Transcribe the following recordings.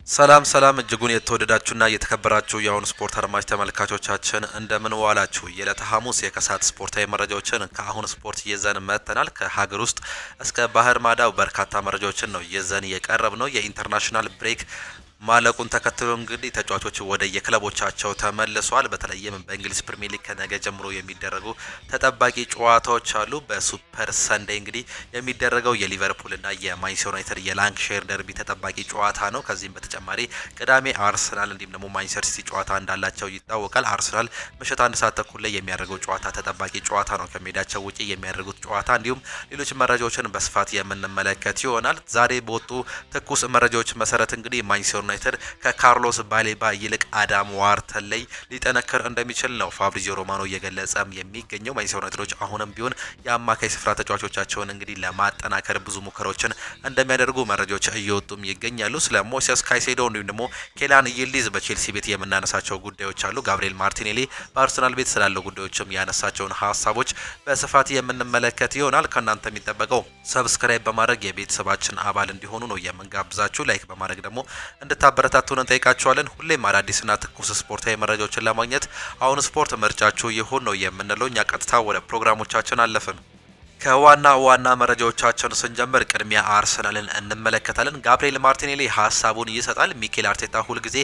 ሰላም እጅጉን የተወደዳችሁና የተከበራችሁ የአሁን ስፖርት አድማጭ ተመልካቾቻችን እንደምን ዋላችሁ። የዕለተ ሐሙስ የከሳት ስፖርታዊ መረጃዎችን ከአሁን ስፖርት ይዘን መጥተናል። ከሀገር ውስጥ እስከ ባህር ማዳው በርካታ መረጃዎችን ነው ይዘን የቀረብ ነው። የኢንተርናሽናል ብሬክ ማለቁን ተከትሎ እንግዲህ ተጫዋቾች ወደ የክለቦቻቸው ተመልሰዋል። በተለይም በእንግሊዝ ፕሪሚየር ሊግ ከነገ ጀምሮ የሚደረጉ ተጠባቂ ጨዋታዎች አሉ። በሱፐር ሰንዴይ እንግዲህ የሚደረገው የሊቨርፑልና የማንቸስተር ዩናይትድ የላንክሻየር ደርቢ ተጠባቂ ጨዋታ ነው። ከዚህም በተጨማሪ ቅዳሜ አርሰናል እንዲሁም ደግሞ ማንቸስተር ሲቲ ጨዋታ እንዳላቸው ይታወቃል። አርሰናል ምሽት 1 ሰዓት ተኩል ላይ የሚያደርገው ጨዋታ ተጠባቂ ጨዋታ ነው። ከሜዳቸው ውጪ የሚያደርጉት ጨዋታ እንዲሁም ሌሎች መረጃዎችን በስፋት የምንመለከት ይሆናል። ዛሬ በወጡ ትኩስ መረጃዎች መሰረት እንግዲህ ማንቸስተር ዩናይትድ ከካርሎስ ባሌባ ይልቅ አዳም ዋርተን ላይ ሊጠነክር እንደሚችል ነው ፋብሪዚዮ ሮማኖ እየገለጸም የሚገኘው። ማንቸስተር ዩናይትዶች አሁንም ቢሆን የአማካይ ስፍራ ተጫዋቾቻቸውን እንግዲህ ለማጠናከር ብዙ ሙከራዎችን እንደሚያደርጉ መረጃዎች እየወጡም ይገኛሉ። ስለ ሞሴስ ካይሴዶ እንዲሁም ደግሞ ኬላን ይልዲዝ በቼልሲ ቤት የምናነሳቸው ጉዳዮች አሉ። ጋብሪኤል ማርቲኔሊ በአርሰናል ቤት ስላለው ጉዳዮችም ያነሳቸውን ሀሳቦች በስፋት የምንመለከት ይሆናል። ከእናንተ የሚጠበቀው ሰብስክራይብ በማድረግ የቤተሰባችን አባል እንዲሆኑ ነው የምንጋብዛችሁ። ላይክ በማድረግ ደግሞ እንድታበረታቱን እንጠይቃችኋለን። ሁሌም አዳዲስና ትኩስ ስፖርታዊ መረጃዎችን ለማግኘት አሁን ስፖርት ምርጫችሁ ይሁን ነው የምንለው። እኛ ቀጥታ ወደ ፕሮግራሞቻችን አለፍን። ከዋና መረጃዎቻችን ስንጀምር ቅድሚያ አርሰናልን እንመለከታለን። ጋብሪኤል ማርቲኔሊ ሀሳቡን ይሰጣል። ሚኬል አርቴታ ሁልጊዜ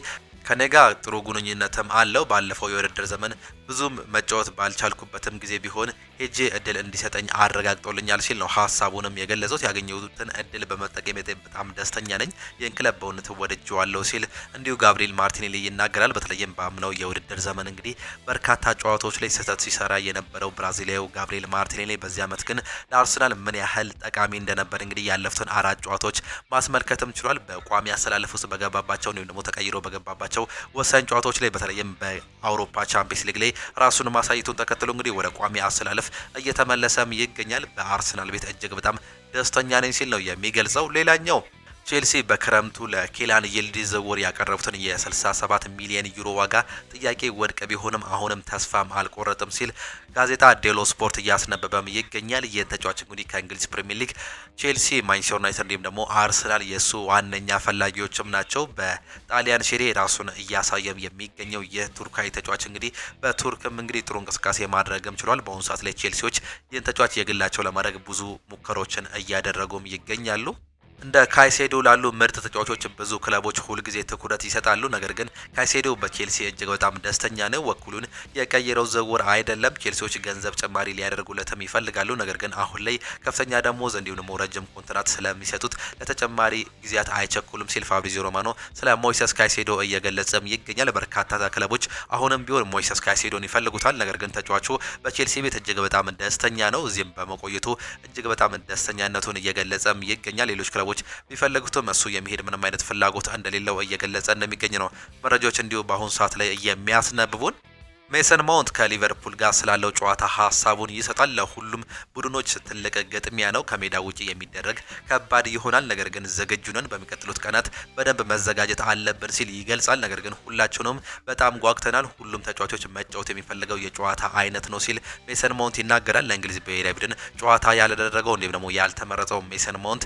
ከኔጋ ጥሩ ግንኙነትም አለው። ባለፈው የውድድር ዘመን ብዙም መጫወት ባልቻልኩበትም ጊዜ ቢሆን ሄጄ እድል እንዲሰጠኝ አረጋግጦልኛል ሲል ነው ሀሳቡንም የገለጸው። ያገኘሁትን እድል በመጠቀም በጣም ደስተኛ ነኝ፣ ይህን ክለብ በእውነት ወድጄዋለሁ ሲል እንዲሁ ጋብሪኤል ማርቲኔሊ ይናገራል። በተለይም በአምናው የውድድር ዘመን እንግዲህ በርካታ ጨዋታዎች ላይ ስህተት ሲሰራ የነበረው ብራዚላዊው ጋብሪኤል ማርቲኔሊ በዚህ ዓመት ግን ለአርሰናል ምን ያህል ጠቃሚ እንደነበር እንግዲህ ያለፉትን 4 ጨዋታዎች ማስመልከትም ችሏል። በቋሚ አሰላለፍ ውስጥ በገባባቸው ወይም ደግሞ ተቀይሮ በገባባቸው ወሳኝ ጨዋታዎች ላይ በተለይም በአውሮፓ ቻምፒየንስ ሊግ ላይ ራሱን ማሳየቱን ተከትሎ እንግዲህ ወደ ቋሚ አሰላለፍ እየተመለሰም ይገኛል። በአርሰናል ቤት እጅግ በጣም ደስተኛ ነኝ ሲል ነው የሚገልጸው። ሌላኛው ቼልሲ በክረምቱ ለኬላን ይልዲዝ ዝውውር ያቀረቡትን የ67 ሚሊዮን ዩሮ ዋጋ ጥያቄ ወድቅ ቢሆንም አሁንም ተስፋም አልቆረጥም ሲል ጋዜጣ ዴሎ ስፖርት እያስነበበም ይገኛል። የተጫዋች እንግዲህ ከእንግሊዝ ፕሪሚየር ሊግ ቼልሲ፣ ማንቸስተር ዩናይትድ እንዲሁም ደግሞ አርሰናል የሱ ዋነኛ ፈላጊዎችም ናቸው። በጣሊያን ሴሪ ራሱን እያሳየም የሚገኘው የቱርካዊ ተጫዋች እንግዲህ በቱርክም እንግዲህ ጥሩ እንቅስቃሴ ማድረግም ችሏል። በአሁኑ ሰዓት ላይ ቼልሲዎች ይህን ተጫዋች የግላቸው ለማድረግ ብዙ ሙከሮችን እያደረጉም ይገኛሉ። እንደ ካይሴዶ ላሉ ምርጥ ተጫዋቾች ብዙ ክለቦች ሁልጊዜ ትኩረት ይሰጣሉ። ነገር ግን ካይሴዶ በቼልሲ እጅግ በጣም ደስተኛ ነው። ወኩሉን የቀየረው ዝውውር አይደለም። ቼልሲዎች ገንዘብ ጭማሪ ሊያደርጉለትም ይፈልጋሉ። ነገር ግን አሁን ላይ ከፍተኛ ደሞዝ እንዲሁም ደግሞ ረጅም ኮንትራት ስለሚሰጡት ለተጨማሪ ጊዜያት አይቸኩሉም ሲል ፋብሪዚዮ ሮማኖ ስለ ሞይሰስ ካይሴዶ እየገለጸም ይገኛል። በርካታ ክለቦች አሁንም ቢሆን ሞይሰስ ካይሴዶን ይፈልጉታል። ነገር ግን ተጫዋቹ በቼልሲ ቤት እጅግ በጣም ደስተኛ ነው። እዚህም በመቆየቱ እጅግ በጣም ደስተኛነቱን እየገለጸም ይገኛል። ሌሎች ክለቦች ቢፈልጉትም እሱ የሚሄድ ምንም አይነት ፍላጎት እንደሌለው እየገለጸ እንደሚገኝ ነው መረጃዎች እንዲሁ በአሁኑ ሰዓት ላይ የሚያስነብቡን። ሜሰን ማውንት ከሊቨርፑል ጋር ስላለው ጨዋታ ሀሳቡን ይሰጣል። ለሁሉም ቡድኖች ትልቅ ግጥሚያ ነው። ከሜዳ ውጪ የሚደረግ ከባድ ይሆናል። ነገር ግን ዝግጁ ነን፣ በሚቀጥሉት ቀናት በደንብ መዘጋጀት አለብን ሲል ይገልጻል። ነገር ግን ሁላችንም በጣም ጓጉተናል። ሁሉም ተጫዋቾች መጫወት የሚፈልገው የጨዋታ አይነት ነው ሲል ሜሰን ማውንት ይናገራል። ለእንግሊዝ ብሔራዊ ቡድን ጨዋታ ያላደረገው እንዲሁም ደግሞ ያልተመረጠው ሜሰን ማውንት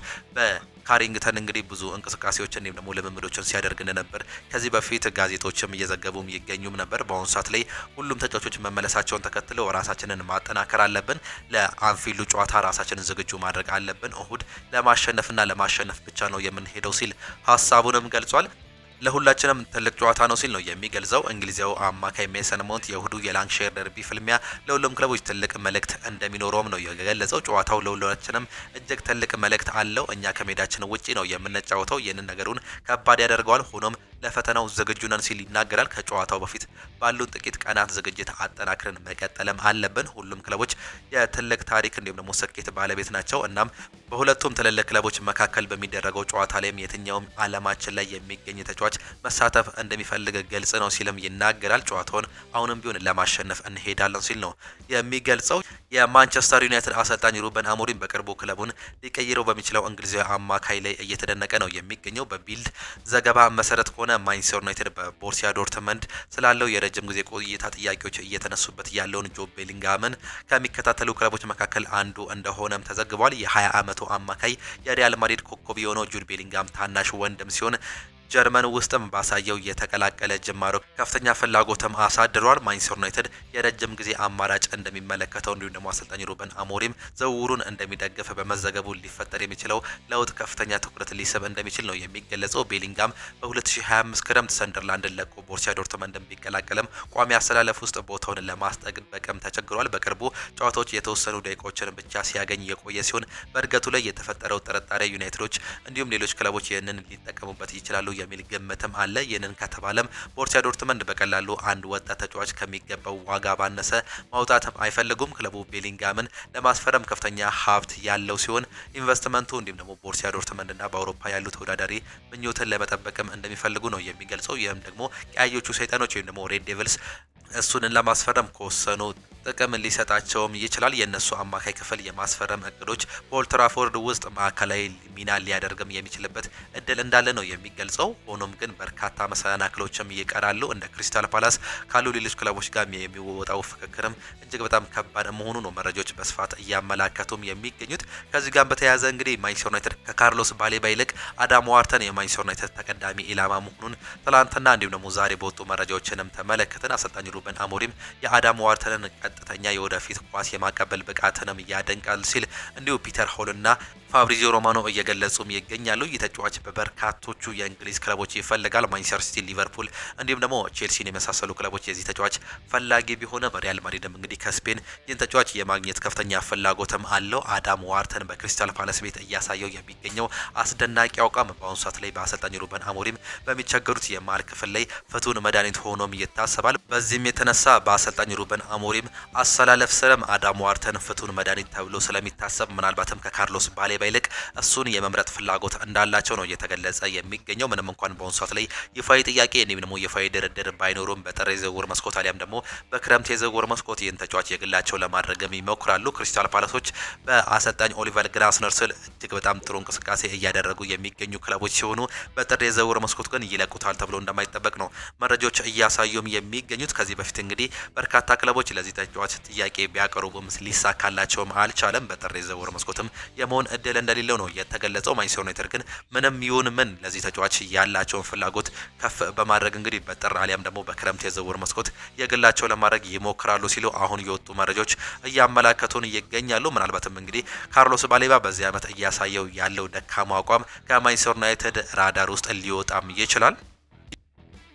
ካሪንግተን እንግዲህ ብዙ እንቅስቃሴዎችን እንዲሁም ደግሞ ልምምዶችን ሲያደርግ እንደነበር ከዚህ በፊት ጋዜጦችም እየዘገቡም ይገኙም ነበር። በአሁኑ ሰዓት ላይ ሁሉም ተጫዋቾች መመለሳቸውን ተከትለው ራሳችንን ማጠናከር አለብን፣ ለአንፊልዱ ጨዋታ ራሳችንን ዝግጁ ማድረግ አለብን፣ እሁድ ለማሸነፍና ለማሸነፍ ብቻ ነው የምንሄደው ሲል ሀሳቡንም ገልጿል። ለሁላችንም ትልቅ ጨዋታ ነው ሲል ነው የሚገልጸው። እንግሊዛዊ አማካይ ሜሰን ማውንት የእሁዱ የላንክሻየር ደርቢ ፍልሚያ ለሁሉም ክለቦች ትልቅ መልእክት እንደሚኖረውም ነው የገለጸው። ጨዋታው ለሁላችንም እጅግ ትልቅ መልእክት አለው። እኛ ከሜዳችን ውጪ ነው የምንጫወተው፣ ይህንን ነገሩን ከባድ ያደርገዋል። ሆኖም ለፈተናው ዝግጁ ነን ሲል ይናገራል። ከጨዋታው በፊት ባሉን ጥቂት ቀናት ዝግጅት አጠናክረን መቀጠልም አለብን። ሁሉም ክለቦች የትልቅ ታሪክ እንዲሁም ደግሞ ስኬት ባለቤት ናቸው። እናም በሁለቱም ትልልቅ ክለቦች መካከል በሚደረገው ጨዋታ ላይም የትኛውም ዓለማችን ላይ የሚገኝ ተጫዋች መሳተፍ እንደሚፈልግ ግልጽ ነው ሲልም ይናገራል። ጨዋታውን አሁንም ቢሆን ለማሸነፍ እንሄዳለን ሲል ነው የሚገልጸው። የማንቸስተር ዩናይትድ አሰልጣኝ ሩበን አሞሪም በቅርቡ ክለቡን ሊቀይረው በሚችለው እንግሊዛዊ አማካይ ላይ እየተደነቀ ነው የሚገኘው። በቢልድ ዘገባ መሰረት ከሆነ ማንቸስተር ዩናይትድ በቦርሲያ ዶርትመንድ ስላለው የረጅም ጊዜ ቆይታ ጥያቄዎች እየተነሱበት ያለውን ጆብ ቤሊንጋምን ከሚከታተሉ ክለቦች መካከል አንዱ እንደሆነም ተዘግቧል። የ20 ዓመቱ አማካይ የሪያል ማድሪድ ኮከብ የሆነው ጁድ ቤሊንጋም ታናሽ ወንድም ሲሆን ጀርመን ውስጥም ባሳየው የተቀላቀለ ጅማሮ ከፍተኛ ፍላጎትም አሳድሯል። ማንቸስተር ዩናይትድ የረጅም ጊዜ አማራጭ እንደሚመለከተው እንዲሁም ደግሞ አሰልጣኝ ሩበን አሞሪም ዝውውሩን እንደሚደግፍ በመዘገቡ ሊፈጠር የሚችለው ለውጥ ከፍተኛ ትኩረት ሊስብ እንደሚችል ነው የሚገለጸው። ቤሊንጋም በ2025 ክረምት ሰንደርላንድን ለቆ ቦሩሲያ ዶርትመንድን ቢቀላቀልም ቋሚ አሰላለፍ ውስጥ ቦታውን ለማስጠበቅም ተቸግሯል። በቅርቡ ጨዋታዎች የተወሰኑ ደቂቃዎችን ብቻ ሲያገኝ የቆየ ሲሆን በእድገቱ ላይ የተፈጠረው ጥርጣሬ ዩናይትዶች እንዲሁም ሌሎች ክለቦች ይህንን ሊጠቀሙበት ይችላሉ የሚል ግምትም አለ። ይህንን ከተባለም ቦሩሲያ ዶርትመንድ በቀላሉ አንድ ወጣት ተጫዋች ከሚገባው ዋጋ ባነሰ ማውጣትም አይፈልጉም። ክለቡ ቤሊንጋምን ለማስፈረም ከፍተኛ ሀብት ያለው ሲሆን ኢንቨስትመንቱ እንዲሁም ደግሞ ቦሩሲያ ዶርትመንድና በአውሮፓ ያሉ ተወዳዳሪ ምኞትን ለመጠበቅም እንደሚፈልጉ ነው የሚገልጸው። ይህም ደግሞ ቀያዮቹ ሰይጣኖች ወይም ደግሞ ሬድ ዴቪልስ እሱን ለማስፈረም ከወሰኑ ጥቅም ሊሰጣቸውም ይችላል። የነሱ አማካይ ክፍል የማስፈረም እቅዶች በኦልድ ትራፎርድ ውስጥ ማዕከላዊ ሚና ሊያደርግም የሚችልበት እድል እንዳለ ነው የሚገልጸው። ሆኖም ግን በርካታ መሰናክሎችም ይቀራሉ። እንደ ክሪስታል ፓላስ ካሉ ሌሎች ክለቦች ጋር የሚወጣው ፍክክርም እጅግ በጣም ከባድ መሆኑ ነው መረጃዎች በስፋት እያመላከቱም የሚገኙት። ከዚህ ጋር በተያያዘ እንግዲህ ማንቸስተር ዩናይትድ ከካርሎስ ባሌባ ይልቅ አዳም ዋርተን የማንቸስተር ዩናይትድ ተቀዳሚ ኢላማ መሆኑን ትላንትና እንዲሁም ደግሞ ዛሬ በወጡ መረጃዎችንም ተመለከተን። አሰልጣኝ ሩበን አሞሪም የአዳም ዋርተንን ቀጥተኛ የወደፊት ኳስ የማቀበል ብቃትንም ያደንቃል ሲል እንዲሁ ፒተር ሆልና ፋብሪዚዮ ሮማኖ እየገለጹም ይገኛሉ። የተጫዋች በበርካቶቹ የእንግሊዝ ክለቦች ይፈልጋል። ማንቸስተር ሲቲ፣ ሊቨርፑል እንዲሁም ደግሞ ቼልሲን የመሳሰሉ ክለቦች የዚህ ተጫዋች ፈላጊ ቢሆንም ሪያል ማድሪድም እንግዲህ ከስፔን ይህን ተጫዋች የማግኘት ከፍተኛ ፍላጎትም አለው። አዳም ዋርተን በክሪስታል ፓላስ ቤት እያሳየው የሚገኘው አስደናቂ አቋም በአሁኑ ሰዓት ላይ በአሰልጣኝ ሩበን አሞሪም በሚቸገሩት የመሃል ክፍል ላይ ፍቱን መድኃኒት ሆኖም ይታሰባል። በዚህም የተነሳ በአሰልጣኝ ሩበን አሞሪም አሰላለፍ ስርም አዳም ዋርተን ፍቱን መድኃኒት ተብሎ ስለሚታሰብ ምናልባትም ከካርሎስ ባሌባ ይልቅ እሱን የመምረጥ ፍላጎት እንዳላቸው ነው እየተገለጸ የሚገኘው። ምንም እንኳን በአሁኑ ሰዓት ላይ ይፋዊ ጥያቄ እንዲሁም ደግሞ ይፋዊ ድርድር ባይኖሩም በጥር የዝውውር መስኮት አሊያም ደግሞ በክረምት የዝውውር መስኮት ይህን ተጫዋች የግላቸው ለማድረግም ይሞክራሉ። ክሪስታል ፓላሶች በአሰልጣኝ ኦሊቨር ግላስነር ስር እጅግ በጣም ጥሩ እንቅስቃሴ እያደረጉ የሚገኙ ክለቦች ሲሆኑ በጥር የዝውውር መስኮት ግን ይለቁታል ተብሎ እንደማይጠበቅ ነው መረጃዎች እያሳዩም የሚገኙት። ከዚህ በፊት እንግዲህ በርካታ ክለቦች ለዚህ ተጫዋች ጥያቄ ቢያቀርቡም ሊሳካላቸውም አልቻለም። በጥር የዝውውር መስኮትም የመሆን እድል እንደሌለው ነው የተገለጸው። ማንቸስተር ዩናይትድ ግን ምንም ይሁን ምን ለዚህ ተጫዋች ያላቸውን ፍላጎት ከፍ በማድረግ እንግዲህ በጥር አሊያም ደግሞ በክረምት የዝውውር መስኮት የግላቸው ለማድረግ ይሞክራሉ ሲሉ አሁን የወጡ መረጃዎች እያመላከቱን ይገኛሉ። ምናልባትም እንግዲህ ካርሎስ ባሌባ በዚህ ዓመት እያሳየው ያለው ደካማ አቋም ከማንቸስተር ዩናይትድ ራዳር ውስጥ ሊወጣም ይችላል።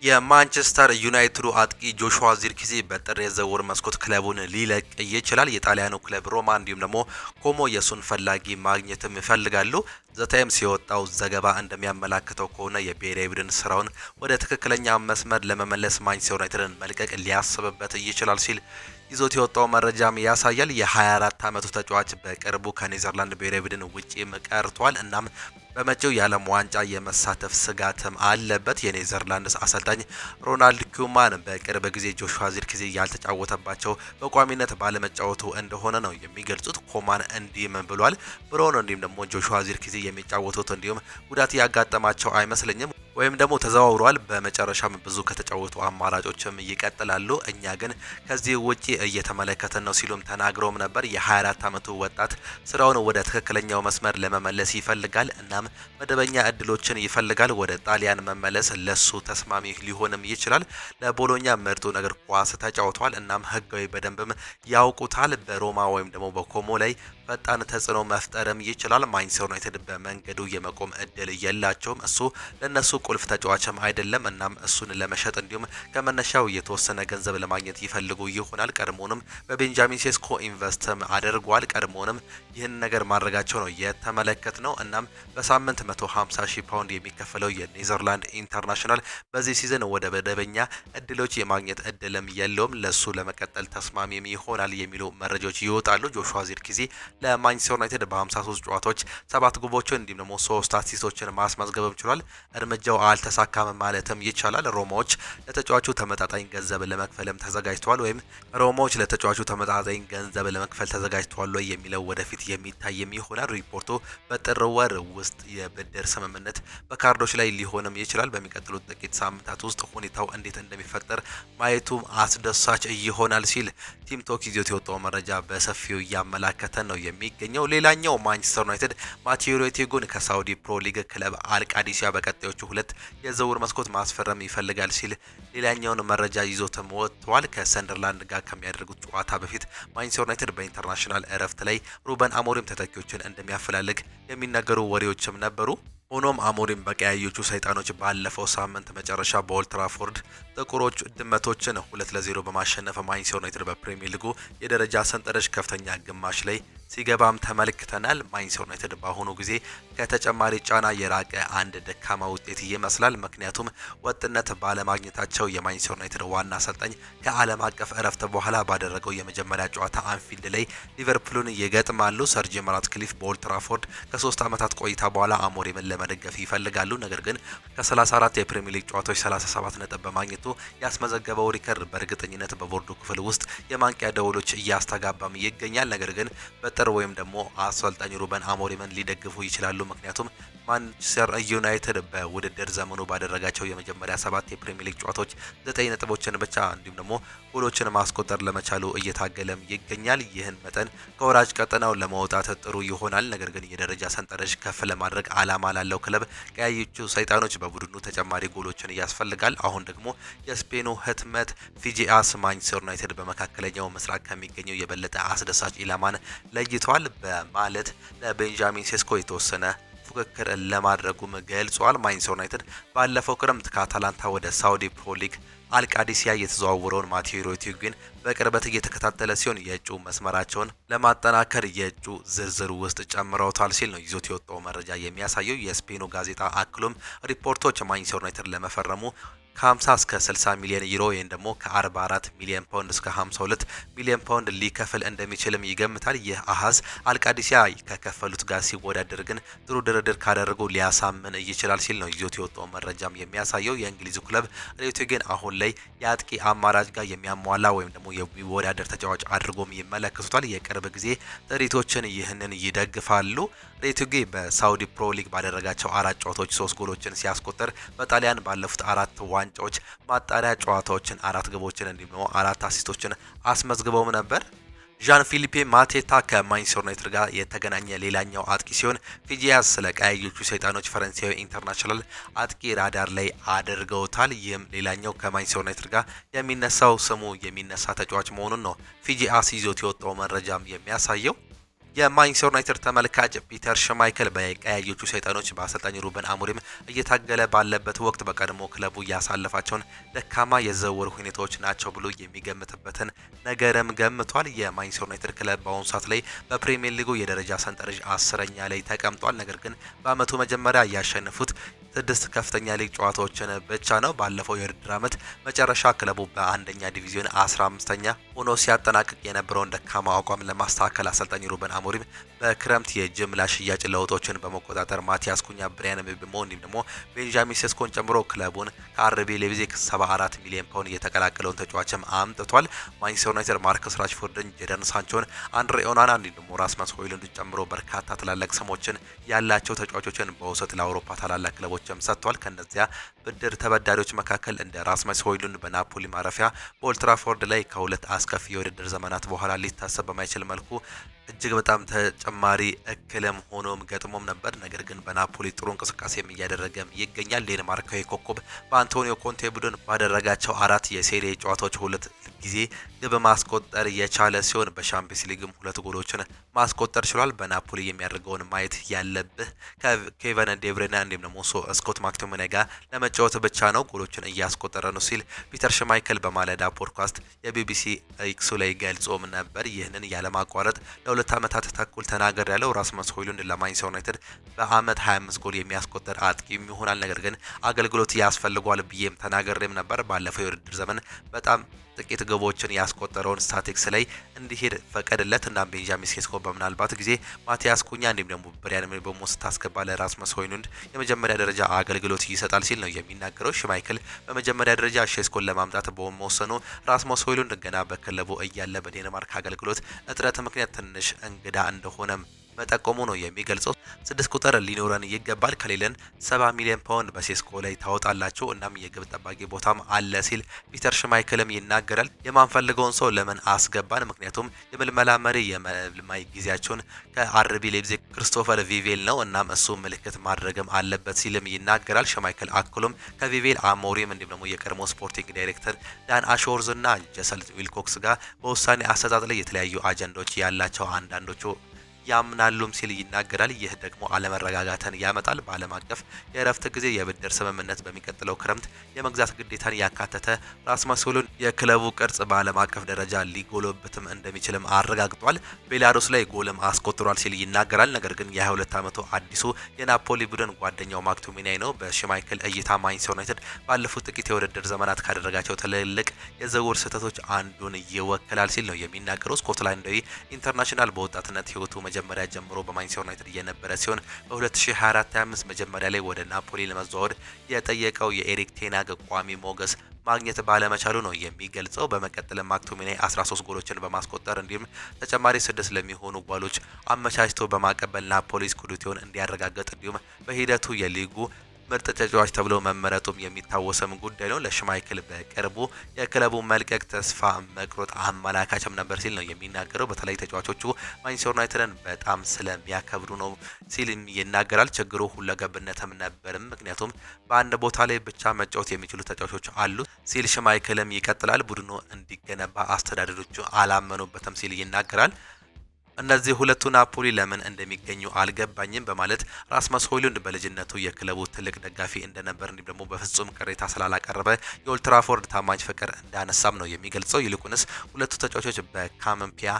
የማንቸስተር ዩናይትዱ አጥቂ ጆሹዋ ዚርክዚ በጥር የዝውውር መስኮት ክለቡን ሊለቅ ይችላል። የጣሊያኑ ክለብ ሮማ እንዲሁም ደግሞ ኮሞ የሱን ፈላጊ ማግኘትም ይፈልጋሉ። ዘታይምስ የወጣው ዘገባ እንደሚያመላክተው ከሆነ የብሔራዊ ቡድን ስራውን ወደ ትክክለኛ መስመር ለመመለስ ማንቸስተር ዩናይትድን መልቀቅ ሊያስብበት ይችላል ሲል ይዞት የወጣው መረጃም ያሳያል። የ24 ዓመቱ ተጫዋች በቅርቡ ከኔዘርላንድ ብሔራዊ ቡድን ውጪም ቀርቷል። እናም በመጪው የዓለም ዋንጫ የመሳተፍ ስጋትም አለበት። የኔዘርላንድስ አሰልጣኝ ሮናልድ ኩማን በቅርብ ጊዜ ጆሹዋ ዚርክዚ ያልተጫወተባቸው በቋሚነት ባለመጫወቱ እንደሆነ ነው የሚገልጹት። ኮማን እንዲህም ብሏል። ብሮን እንዲሁም ደግሞ ጆሹዋ ዚርክዚ የሚጫወቱት እንዲሁም ጉዳት ያጋጠማቸው አይመስለኝም ወይም ደግሞ ተዘዋውሯል። በመጨረሻም ብዙ ከተጫወቱ አማራጮችም ይቀጥላሉ። እኛ ግን ከዚህ ውጪ እየተመለከተን ነው ሲሉም ተናግረውም ነበር። የ24 ዓመቱ ወጣት ስራውን ወደ ትክክለኛው መስመር ለመመለስ ይፈልጋል። እናም መደበኛ እድሎችን ይፈልጋል። ወደ ጣሊያን መመለስ ለሱ ተስማሚ ሊሆንም ይችላል። ለቦሎኛ ምርጡ እግር ኳስ ተጫውቷል። እናም ህጋዊ በደንብም ያውቁታል። በሮማ ወይም ደግሞ በኮሞ ላይ ፈጣን ተጽዕኖ መፍጠርም ይችላል። ማንቸስተር ዩናይትድ በመንገዱ የመቆም እድል የላቸውም። እሱ ለነሱ ቁልፍ ተጫዋችም አይደለም። እናም እሱን ለመሸጥ እንዲሁም ከመነሻው የተወሰነ ገንዘብ ለማግኘት ይፈልጉ ይሆናል። ቀድሞንም በቤንጃሚን ሴስኮ ኢንቨስትም አድርጓል። ቀድሞንም ይህን ነገር ማድረጋቸው ነው የተመለከት ነው። እናም በሳምንት 150,000 ፓውንድ የሚከፈለው የኔዘርላንድ ኢንተርናሽናል በዚህ ሲዝን ወደ መደበኛ እድሎች የማግኘት እድልም የለውም። ለሱ ለመቀጠል ተስማሚም ይሆናል የሚሉ መረጃዎች ይወጣሉ። ጆሹዋ ዚርክዚ ለማንቸስተር ዩናይትድ በ53 ጨዋታዎች 7 ግቦችን እንዲሁም ደግሞ 3 አሲስቶችን ማስመዝገብም ችሏል። እርምጃው አልተሳካም ማለትም ይቻላል። ሮማዎች ለተጫዋቹ ተመጣጣኝ ገንዘብ ለመክፈልም ተዘጋጅተዋል ወይም ሮማዎች ለተጫዋቹ ተመጣጣኝ ገንዘብ ለመክፈል ተዘጋጅተዋል የሚለው ወደፊት የሚታይም ይሆናል። ሪፖርቱ በጥር ወር ውስጥ የብድር ስምምነት በካርዶች ላይ ሊሆንም ይችላል። በሚቀጥሉት ጥቂት ሳምንታት ውስጥ ሁኔታው እንዴት እንደሚፈጠር ማየቱም አስደሳች ይሆናል ሲል ቲም ቶክ ይዞት የወጣው መረጃ በሰፊው እያመላከተ ነው የሚገኘው። ሌላኛው ማንቸስተር ዩናይትድ ማቴዎ ሬቴጉን ከሳውዲ ፕሮ ሊግ ክለብ አልቃዲሲያ በቀጣዮቹ 2 የዝውውር መስኮት ማስፈረም ይፈልጋል ሲል ሌላኛውን መረጃ ይዞትም ወጥቷል። ከሰንደርላንድ ጋር ከሚያደርጉት ጨዋታ በፊት ማንቸስተር ዩናይትድ በኢንተርናሽናል እረፍት ላይ ሩበን አሞሪም ተተኪዎችን እንደሚያፈላልግ የሚነገሩ ወሬዎችም ነበሩ። ሆኖም አሞሪም በቀያዮቹ ሰይጣኖች ባለፈው ሳምንት መጨረሻ በኦልድ ትራፎርድ ጥቁሮች ድመቶችን 2-0 በማሸነፍ ማንቸስተር ዩናይትድ በፕሪሚየር ሊጉ የደረጃ ሰንጠረዥ ከፍተኛ ግማሽ ላይ ሲገባም ተመልክተናል። ማንቸስተር ዩናይትድ በአሁኑ ጊዜ ከተጨማሪ ጫና የራቀ አንድ ደካማ ውጤት ይመስላል። ምክንያቱም ወጥነት ባለማግኘታቸው የማንቸስተር ዩናይትድ ዋና አሰልጣኝ ከዓለም አቀፍ እረፍት በኋላ ባደረገው የመጀመሪያ ጨዋታ አንፊልድ ላይ ሊቨርፑልን ይገጥማሉ። ሰር ጂም ራትክሊፍ በኦልድ ትራፎርድ ከ3 ዓመታት ቆይታ በኋላ አሞሪምን ለመደገፍ ይፈልጋሉ። ነገር ግን ከ34 የፕሪሚየር ሊግ ጨዋታዎች 37 ነጥብ በማግኘቱ ያስመዘገበው ሪከርድ በእርግጠኝነት በቦርዱ ክፍል ውስጥ የማንቂያ ደወሎች እያስተጋባም ይገኛል። ነገር ግን ወይም ደግሞ አሰልጣኝ ሩበን አሞሪምን ሊደግፉ ይችላሉ። ምክንያቱም ማንቸስተር ዩናይትድ በውድድር ዘመኑ ባደረጋቸው የመጀመሪያ 7 የፕሪሚየር ሊግ ጨዋታዎች 9 ነጥቦችን ብቻ እንዲሁም ደግሞ ጎሎችን ማስቆጠር ለመቻሉ እየታገለም ይገኛል። ይህን መጠን ከወራጅ ቀጠናው ለማውጣት ጥሩ ይሆናል። ነገር ግን የደረጃ ሰንጠረዥ ከፍ ለማድረግ አላማ ላለው ክለብ ቀያዮቹ ሰይጣኖች በቡድኑ ተጨማሪ ጎሎችን ያስፈልጋል። አሁን ደግሞ የስፔኑ ህትመት ፊጂአስ ማንቸስተር ዩናይትድ በመካከለኛው ምስራቅ ከሚገኘው የበለጠ አስደሳች ኢላማን ለይቷል በማለት ለቤንጃሚን ሴስኮ የተወሰነ ፉክክር ለማድረጉም ገልጿል። ማንቸስተር ዩናይትድ ባለፈው ክረምት ከአታላንታ ወደ ሳውዲ ፕሮ ሊግ አልቃዲሲያ የተዘዋወረውን ማቴዎ ሬቴጉን በቅርበት እየተከታተለ ሲሆን የእጩ መስመራቸውን ለማጠናከር የእጩ ዝርዝር ውስጥ ጨምረውታል ሲል ነው ይዞት የወጣው መረጃ የሚያሳየው። የስፔኑ ጋዜጣ አክሎም ሪፖርቶች ማንቸስተር ዩናይትድ ለመፈረሙ ከ50 እስከ 60 ሚሊዮን ዩሮ ወይም ደግሞ ከ44 ሚሊዮን ፓውንድ እስከ 52 ሚሊዮን ፓውንድ ሊከፍል እንደሚችልም ይገምታል። ይህ አሃዝ አልቃዲሲያ ከከፈሉት ጋር ሲወዳደር ግን ጥሩ ድርድር ካደረጉ ሊያሳምን ይችላል ሲል ነው ይዞት የወጣው መረጃም የሚያሳየው። የእንግሊዙ ክለብ ሬቴጉን አሁን ላይ የአጥቂ አማራጭ ጋር የሚያሟላ ወይም ደግሞ የሚወዳደር ተጫዋች አድርጎም ይመለከቱታል። የቅርብ ጊዜ ጥሪቶችን ይህንን ይደግፋሉ። ሬቴጉን በሳውዲ ፕሮ ሊግ ባደረጋቸው 4 ጨዋታዎች 3 ጎሎችን ሲያስቆጥር በጣሊያን ባለፉት 4 ዋንጫዎች ማጣሪያ ጨዋታዎችን 4 ግቦችን እንዲሁም 4 አሲስቶችን አስመዝግበው ነበር። ዣን ፊሊፔ ማቴታ ከማንቸስተር ዩናይትድ ጋር የተገናኘ ሌላኛው አጥቂ ሲሆን ፊጂያስ ስለ ቀያዮቹ ሰይጣኖች ፈረንሳዊ ኢንተርናሽናል አጥቂ ራዳር ላይ አድርገውታል። ይህም ሌላኛው ከማንቸስተር ዩናይትድ ጋር የሚነሳው ስሙ የሚነሳ ተጫዋች መሆኑን ነው ፊጂያስ ይዞት የወጣው መረጃም የሚያሳየው። የማንቸስተር ዩናይትድ ተመልካች ፒተር ሽማይከል በቀያዮቹ ሰይጣኖች በአሰልጣኝ ሩበን አሞሪም እየታገለ ባለበት ወቅት በቀድሞ ክለቡ ያሳለፋቸውን ደካማ የዝውውር ሁኔታዎች ናቸው ብሎ የሚገምትበትን ነገርም ገምቷል። የማንቸስተር ዩናይትድ ክለብ በአሁኑ ሰዓት ላይ በፕሪሚየር ሊጉ የደረጃ ሰንጠረዥ 10ኛ ላይ ተቀምጧል። ነገር ግን በአመቱ መጀመሪያ ያሸነፉት 6 ከፍተኛ ሊግ ጨዋታዎችን ብቻ ነው። ባለፈው የውድድር ዓመት መጨረሻ ክለቡ በአንደኛ ዲቪዚዮን 15ኛ ሆኖ ሲያጠናቅቅ የነበረውን ደካማ አቋም ለማስተካከል አሰልጣኝ ሩበን አሞሪም በክረምት የጅምላ ሽያጭ ለውጦችን በመቆጣጠር ማቲያስ ኩኛ፣ ብሪያን ምቤሞ እንዲሁም ደግሞ ቤንጃሚን ሴስኮን ጨምሮ ክለቡን ከአርቢ ሌቪዚክ 74 ሚሊዮን ፓውንድ የተቀላቀለውን ተጫዋችም አምጥቷል። ማንቸስተር ዩናይትድ ማርከስ ራሽፎርድን፣ ጄደን ሳንቾን፣ አንድሬ ኦናና እንዲሁም ደግሞ ራስመስ ሆይሉንድን ጨምሮ በርካታ ትላልቅ ስሞችን ያላቸው ተጫዋቾችን በውሰት ለአውሮፓ ታላላቅ ክለቦችም ሰጥቷል። ከነዚያ ብድር ተበዳሪዎች መካከል እንደ ራስመስ ሆይሉንድ በናፖሊ ማረፊያ በኦልድ ትራፎርድ ላይ ከሁለት አስከፊ የውድድር ዘመናት በኋላ ሊታሰብ በማይችል መልኩ እጅግ በጣም ተጨማሪ እክልም ሆኖም ገጥሞም ነበር። ነገር ግን በናፖሊ ጥሩ እንቅስቃሴም እያደረገም ይገኛል። ዴንማርካዊ ኮከብ በአንቶኒዮ ኮንቴ ቡድን ባደረጋቸው 4 የሴሪ ጨዋታዎች 2 ጊዜ ግብ ማስቆጠር የቻለ ሲሆን በሻምፒየንስ ሊግም 2 ጎሎችን ማስቆጠር ችሏል። በናፖሊ የሚያደርገውን ማየት ያለብህ ከኬቨን ዴብሬና እንዲሁም ደግሞ ስኮት ማክቶሚናይ ጋር ለመጫወት ብቻ ነው፣ ጎሎችን እያስቆጠረ ነው ሲል ፒተር ሽማይከል በማለዳ ፖድካስት የቢቢሲ ኤክሱ ላይ ገልጾም ነበር። ይህንን ያለማቋረጥ ለ2 ዓመታት ተኩል ተናገር ያለው ራስመስ ሆይሉንድ ለማንቸስተር ዩናይትድ በአመት 25 ጎል የሚያስቆጠር አጥቂም ይሆናል። ነገር ግን አገልግሎት ያስፈልጓል ብዬም ተናገሬም ነበር። ባለፈው የውድድር ዘመን በጣም ጥቂት ግቦችን ያስቆጠረውን ስታቲክስ ላይ እንዲሄድ ፈቀደለት እና ቤንጃሚን ሴስኮ በምናልባት ጊዜ ማቲያስ ኩኛ እንዲሁም ደግሞ ብሪያን ምቤሞ ስታስገባ ለራስመስ ሆይሉንድ የመጀመሪያ ደረጃ አገልግሎት ይሰጣል ሲል ነው የሚናገረው። ሽማይከል በመጀመሪያ ደረጃ ሴስኮን ለማምጣት በመወሰኑ ራስመስ ሆይሉንድ ገና በክለቡ እያለ በዴንማርክ አገልግሎት እጥረት ምክንያት ትንሽ እንግዳ እንደሆነም መጠቆሙ ነው የሚገልጸው። 6 ቁጥር ሊኖረን ይገባል ከሌለን 70 ሚሊዮን ፓውንድ በሴስኮ ላይ ታወጣላችሁ እናም የግብ ጠባቂ ቦታም አለ ሲል ፒተር ሽማይክልም ይናገራል። የማንፈልገውን ሰው ለምን አስገባን? ምክንያቱም የምልመላ መሪ የመልማይ ጊዜያቸውን ከአርቢ ሌፕዚግ ክሪስቶፈር ቪቬል ነው እናም እሱ ምልክት ማድረግም አለበት ሲልም ይናገራል። ሽማይክል አክሎም ከቪቬል አሞሪም እንዲሁም ደግሞ የቀድሞ ስፖርቲንግ ዳይሬክተር ዳን አሾርዝ እና ጀሰል ዊልኮክስ ጋር በውሳኔ አሰጣጥ ላይ የተለያዩ አጀንዳዎች ያላቸው አንዳንዶቹ ያምናሉም ሲል ይናገራል። ይህ ደግሞ አለመረጋጋትን ያመጣል። በዓለም አቀፍ የእረፍት ጊዜ የብድር ስምምነት በሚቀጥለው ክረምት የመግዛት ግዴታን ያካተተ ራስመስ ሆይሉንድ የክለቡ ቅርጽ በዓለም አቀፍ ደረጃ ሊጎለብትም እንደሚችልም አረጋግጧል። ቤላሩስ ላይ ጎልም አስቆጥሯል ሲል ይናገራል። ነገር ግን የ22 ዓመቱ አዲሱ የናፖሊ ቡድን ጓደኛው ማክቶሚናይ ነው። በሽማይክል እይታ ማንቸስተር ዩናይትድ ባለፉት ጥቂት የውድድር ዘመናት ካደረጋቸው ትልልቅ የዝውውር ስህተቶች አንዱን ይወክላል ሲል ነው የሚናገረው። ስኮትላንዳዊ ኢንተርናሽናል በወጣትነት ህይወቱ መጀመሪያ ጀምሮ በማንቸስተር ዩናይትድ የነበረ ሲሆን በ2024-25 መጀመሪያ ላይ ወደ ናፖሊ ለመዘዋወር የጠየቀው የኤሪክ ቴናግ ቋሚ ሞገስ ማግኘት ባለመቻሉ ነው የሚገልጸው። በመቀጠል ማክቶሚናይ 13 ጎሎችን በማስቆጠር እንዲሁም ተጨማሪ 6 ለሚሆኑ ጎሎች አመቻችቶ በማቀበል ናፖሊ ስኩዴቶውን እንዲያረጋግጥ እንዲሁም በሂደቱ የሊጉ ምርጥ ተጫዋች ተብሎ መመረጡም የሚታወሰም ጉዳይ ነው። ለሽማይክል በቅርቡ የክለቡ መልቀቅ ተስፋ መቁረጥ አመላካችም ነበር ሲል ነው የሚናገረው። በተለይ ተጫዋቾቹ ማንቸስተር ዩናይትድን በጣም ስለሚያከብሩ ነው ሲል ይናገራል። ችግሩ ሁለገብነትም ነበርም ምክንያቱም በአንድ ቦታ ላይ ብቻ መጫወት የሚችሉ ተጫዋቾች አሉ ሲል ሽማይክልም ይቀጥላል። ቡድኑ እንዲገነባ አስተዳደሮቹ አላመኑበትም ሲል ይናገራል። እነዚህ ሁለቱ ናፖሊ ለምን እንደሚገኙ አልገባኝም በማለት ራስመስ ሆይሉንድ በልጅነቱ የክለቡ ትልቅ ደጋፊ እንደነበር እንዲሁም ደግሞ በፍጹም ቅሬታ ስላላቀረበ የኦልድ ትራፎርድ ታማኝ ፍቅር እንዳነሳም ነው የሚገልጸው። ይልቁንስ ሁለቱ ተጫዋቾች በካምፒያ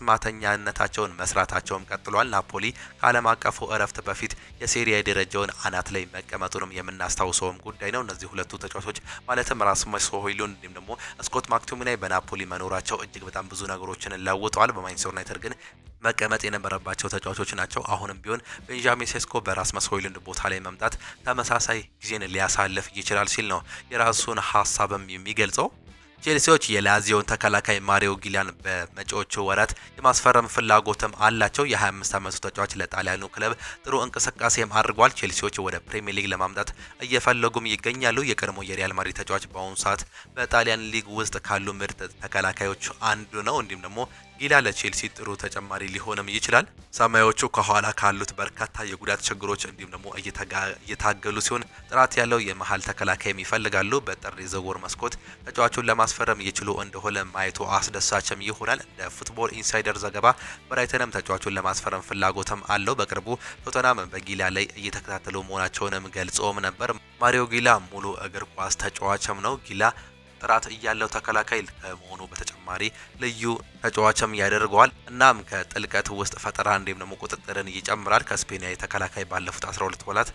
አስማተኛነታቸውን መስራታቸውም ቀጥሏል። ናፖሊ ከዓለም አቀፉ እረፍት በፊት የሴሪያ ደረጃውን አናት ላይ መቀመጡንም የምናስታውሰውም ጉዳይ ነው። እነዚህ ሁለቱ ተጫዋቾች ማለትም ራስመስ ሆይሉንድ እንዲሁም ደግሞ ስኮት ማክቶሚናይ በናፖሊ መኖራቸው እጅግ በጣም ብዙ ነገሮችን ለውጠዋል። በማንቸስተር ዩናይትድ ግን መቀመጥ የነበረባቸው ተጫዋቾች ናቸው። አሁንም ቢሆን ቤንጃሚን ሴስኮ በራስመስ ሆይሉንድ ቦታ ላይ መምጣት ተመሳሳይ ጊዜን ሊያሳልፍ ይችላል ሲል ነው የራሱን ሀሳብም የሚገልጸው። ቼልሲዎች የላዚዮን ተከላካይ ማሪዮ ጊላን በመጪዎቹ ወራት የማስፈረም ፍላጎትም አላቸው። የ25 ዓመቱ ተጫዋች ለጣሊያኑ ክለብ ጥሩ እንቅስቃሴም አድርጓል። ቼልሲዎች ወደ ፕሪሚየር ሊግ ለማምጣት እየፈለጉም ይገኛሉ። የቀድሞ የሪያል ማድሪድ ተጫዋች በአሁኑ ሰዓት በጣሊያን ሊግ ውስጥ ካሉ ምርጥ ተከላካዮች አንዱ ነው። እንዲሁም ደግሞ ጊላ ለቼልሲ ጥሩ ተጨማሪ ሊሆንም ይችላል። ሰማያዎቹ ከኋላ ካሉት በርካታ የጉዳት ችግሮች እንዲሁም ደግሞ እየታገሉ ሲሆን ጥራት ያለው የመሃል ተከላካይም ይፈልጋሉ። በጥር የዝውውር መስኮት ተጫዋቹን ለማስፈረም ይችሉ እንደሆነ ማየቱ አስደሳችም ይሆናል። እንደ ፉትቦል ኢንሳይደር ዘገባ ብራይተንም ተጫዋቹን ለማስፈረም ፍላጎትም አለው። በቅርቡ ቶተናም በጊላ ላይ እየተከታተሉ መሆናቸውንም ገልጾም ነበር። ማሪዮ ጊላ ሙሉ እግር ኳስ ተጫዋችም ነው። ጊላ ጥራት ያለው ተከላካይ ከመሆኑ በተጨማሪ ልዩ ተጫዋችም ያደርገዋል። እናም ከጥልቀት ውስጥ ፈጠራ እንዲሁም ደግሞ ቁጥጥርን ይጨምራል። ከስፔናዊ ተከላካይ ባለፉት 12 ወራት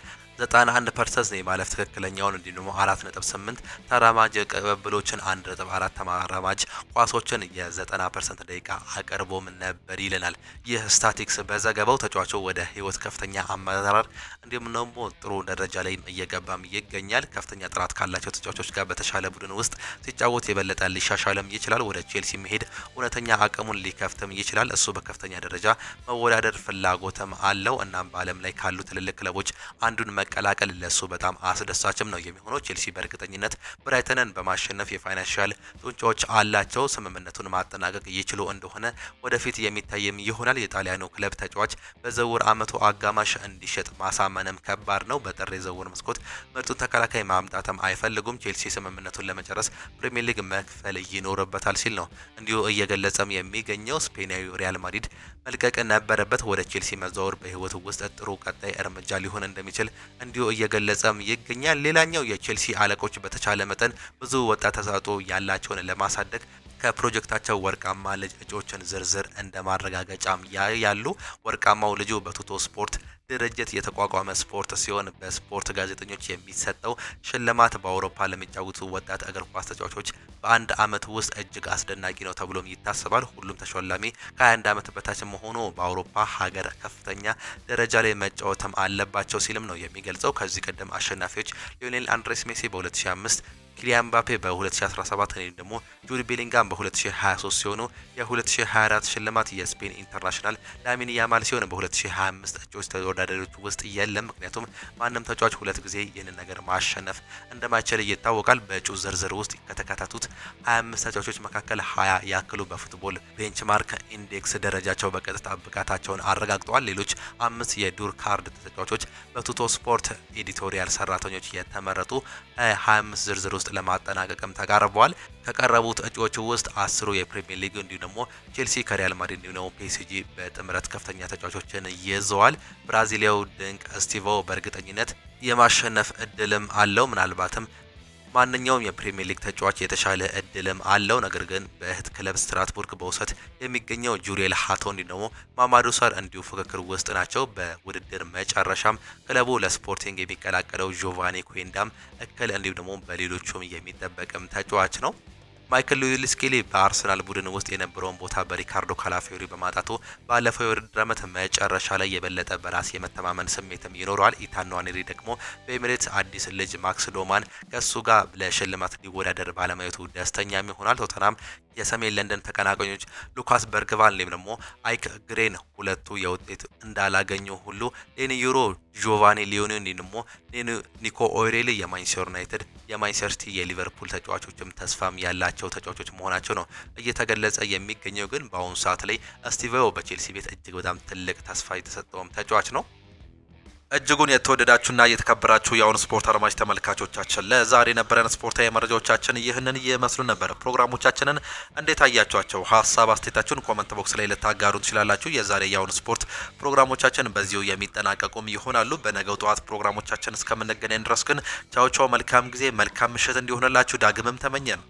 91% የማለፍ ትክክለኛውን እንዲሁም ደግሞ 4.8 ተራማጅ ቅብብሎችን 1.4 ተራማጅ ኳሶችን የ90% ደቂቃ አቀርቦም ነበር ይለናል። ይህ ስታቲክስ በዘገባው ተጫዋቹ ወደ ህይወት ከፍተኛ አመራር እንዲሁም ደግሞ ጥሩ ደረጃ ላይ እየገባም ይገኛል። ከፍተኛ ጥራት ካላቸው ተጫዋቾች ጋር በተሻለ ቡድን ውስጥ ሲጫወት የበለጠ ሊሻሻልም ይችላል። ወደ ቼልሲ መሄድ እውነተኛ አቅሙን ሊከፍትም ይችላል። እሱ በከፍተኛ ደረጃ መወዳደር ፍላጎትም አለው። እናም በዓለም ላይ ካሉ ትልልቅ ክለቦች አንዱን መቀላቀል ለሱ በጣም አስደሳችም ነው የሚሆነው። ቼልሲ በእርግጠኝነት ብራይተንን በማሸነፍ የፋይናንሻል ጡንቻዎች አላቸው። ስምምነቱን ማጠናቀቅ ይችሉ እንደሆነ ወደፊት የሚታየም ይሆናል። የጣሊያኑ ክለብ ተጫዋች በዝውውር አመቱ አጋማሽ እንዲሸጥ ማሳመንም ከባድ ነው። በጥር የዝውውር መስኮት ምርጡን ተከላካይ ማምጣትም አይፈልጉም። ቼልሲ ስምምነቱን ለመጨረስ ፕሪሚየር ሊግ መክፈል ይኖርበታል ሲል ነው እንዲሁ እየገለጸም የሚገኘው። ስፔናዊ ሪያል ማድሪድ መልቀቅ ነበረበት። ወደ ቼልሲ መዛወር በህይወቱ ውስጥ ጥሩ ቀጣይ እርምጃ ሊሆን እንደሚችል እንዲሁ እየገለጸም ይገኛል። ሌላኛው የቼልሲ አለቆች በተቻለ መጠን ብዙ ወጣት ተሰጥኦ ያላቸውን ለማሳደግ ከፕሮጀክታቸው ወርቃማ ልጅ እጩዎችን ዝርዝር እንደማረጋገጫም ያያሉ። ወርቃማው ልጁ በቱቶ ስፖርት ድርጅት የተቋቋመ ስፖርት ሲሆን በስፖርት ጋዜጠኞች የሚሰጠው ሽልማት በአውሮፓ ለሚጫወቱ ወጣት እግር ኳስ ተጫዋቾች በአንድ አመት ውስጥ እጅግ አስደናቂ ነው ተብሎም ይታሰባል። ሁሉም ተሸላሚ ከ21 አመት በታች መሆኑ በአውሮፓ ሀገር ከፍተኛ ደረጃ ላይ መጫወትም አለባቸው ሲልም ነው የሚገልጸው። ከዚህ ቀደም አሸናፊዎች ሊዮኔል አንድሬስ ሜሲ በ2005 ኪሊያን ምባፔ በ2017 እንዲሁም ደግሞ ጁድ ቤሊንጋም በ2023 ሲሆኑ የ2024 ሽልማት የስፔን ኢንተርናሽናል ላሚን ያማል ሲሆን በ2025 እጩዎች ተወዳዳሪዎች ውስጥ የለም። ምክንያቱም ማንም ተጫዋች ሁለት ጊዜ ይህንን ነገር ማሸነፍ እንደማይችል ይታወቃል። በእጩ ዝርዝር ውስጥ ከተካተቱት 25 ተጫዋቾች መካከል 20 ያክሉ በፉትቦል ቤንችማርክ ኢንዴክስ ደረጃቸው በቀጥታ ብቃታቸውን አረጋግጠዋል። ሌሎች 5 የዱር ካርድ ተጫዋቾች በቱቶ ስፖርት ኤዲቶሪያል ሰራተኞች የተመረጡ 25 ዝርዝር ውስጥ ለማጠናቀቅም ተቃርበዋል። ከቀረቡት እጩዎች ውስጥ 10ሩ የፕሪሚየር ሊግ እንዲሁም ደግሞ ቼልሲ ከሪያል ማድሪድ እንዲሁም ደግሞ ፒኤስጂ በጥምረት ከፍተኛ ተጫዋቾችን ይዘዋል። ብራዚሊያው ድንቅ ስቲቮ በእርግጠኝነት የማሸነፍ እድልም አለው። ምናልባትም ማንኛውም የፕሪሚየር ሊግ ተጫዋች የተሻለ እድልም አለው። ነገር ግን በእህት ክለብ ስትራስቡርግ በውሰት የሚገኘው ጁሪየል ሃቶ እንዲሁም ደግሞ ማማዱ ሳር እንዲሁ ፉክክር ውስጥ ናቸው። በውድድር መጨረሻም ክለቡ ለስፖርቲንግ የሚቀላቀለው ጆቫኒ ኩዌንዳም እክል እንዲሁም ደግሞ በሌሎቹም የሚጠበቅም ተጫዋች ነው። ማይክል ሉዊስ ስኬሊ በአርሰናል ቡድን ውስጥ የነበረውን ቦታ በሪካርዶ ካላፊዮሪ በማጣቱ ባለፈው የውድድር ዓመት መጨረሻ ላይ የበለጠ በራስ የመተማመን ስሜትም ይኖረዋል። ኢታን ንዋኔሪ ደግሞ በኤሚሬትስ አዲስ ልጅ ማክስ ዶማን ከሱ ጋር ለሽልማት ሊወዳደር ባለማየቱ ደስተኛም ይሆናል። ቶተናም የሰሜን ለንደን ተቀናቃኞች ሉካስ በርግቫን ወይም ደግሞ አይክ ግሬን ሁለቱ የውጤት እንዳላገኙ ሁሉ ሌኒ ዩሮ፣ ጆቫኒ ሊዮኒ እንዲሁም ደግሞ ኒኮ ኦይሬሊ የማንቸስተር ዩናይትድ፣ የማንቸስተር ሲቲ፣ የሊቨርፑል ተጫዋቾችም ተስፋም ያላቸው ተጫዋቾች መሆናቸው ነው እየተገለጸ የሚገኘው። ግን በአሁኑ ሰዓት ላይ ስቲቮ በቼልሲ ቤት እጅግ በጣም ትልቅ ተስፋ የተሰጠውም ተጫዋች ነው። እጅጉን የተወደዳችሁና የተከበራችሁ የአሁን ስፖርት አድማጭ ተመልካቾቻችን ለዛሬ የነበረን ስፖርታዊ መረጃዎቻችን ይህንን ይመስሉ ነበር። ፕሮግራሞቻችንን እንዴት አያችኋቸው? ሀሳብ አስተያየታችሁን ኮሜንት ቦክስ ላይ ልታጋሩ ትችላላችሁ። የዛሬ የአሁን ስፖርት ፕሮግራሞቻችን በዚሁ የሚጠናቀቁም ይሆናሉ። በነገው ጠዋት ፕሮግራሞቻችን እስከምንገናኝ ድረስ ግን ቻው ቻው፣ መልካም ጊዜ፣ መልካም ምሽት እንዲሆንላችሁ ዳግምም ተመኘን።